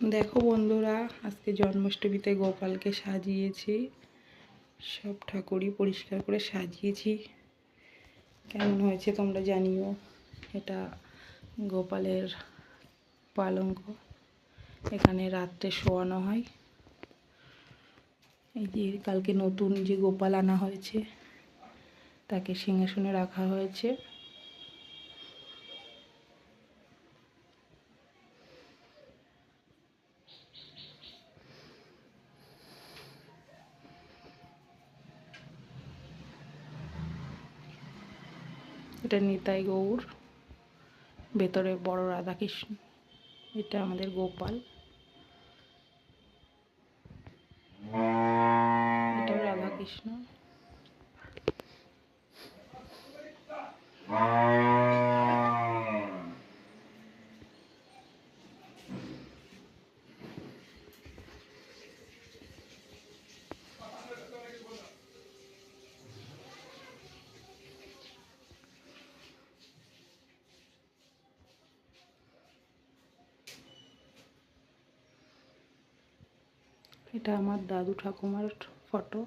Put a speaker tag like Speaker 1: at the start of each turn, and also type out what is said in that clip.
Speaker 1: দেখো বন্ধুরা, আজকে জন্মাষ্টমীতে গোপালকে সাজিয়েছি। সব ঠাকুরই পরিষ্কার করে সাজিয়েছি। কেমন হয়েছে তোমরা জানিও। এটা গোপালের পালঙ্ক, এখানে রাত্রে শোয়ানো হয়। এই যে কালকে নতুন যে গোপাল আনা হয়েছে তাকে সিংহাসনে রাখা হয়েছে। এটা নিতাই গৌর, ভেতরে বড় রাধাকৃষ্ণ। এটা আমাদের গোপাল, এটাও রাধাকৃষ্ণ। এটা আমার দাদু ঠাকুমার ফটো।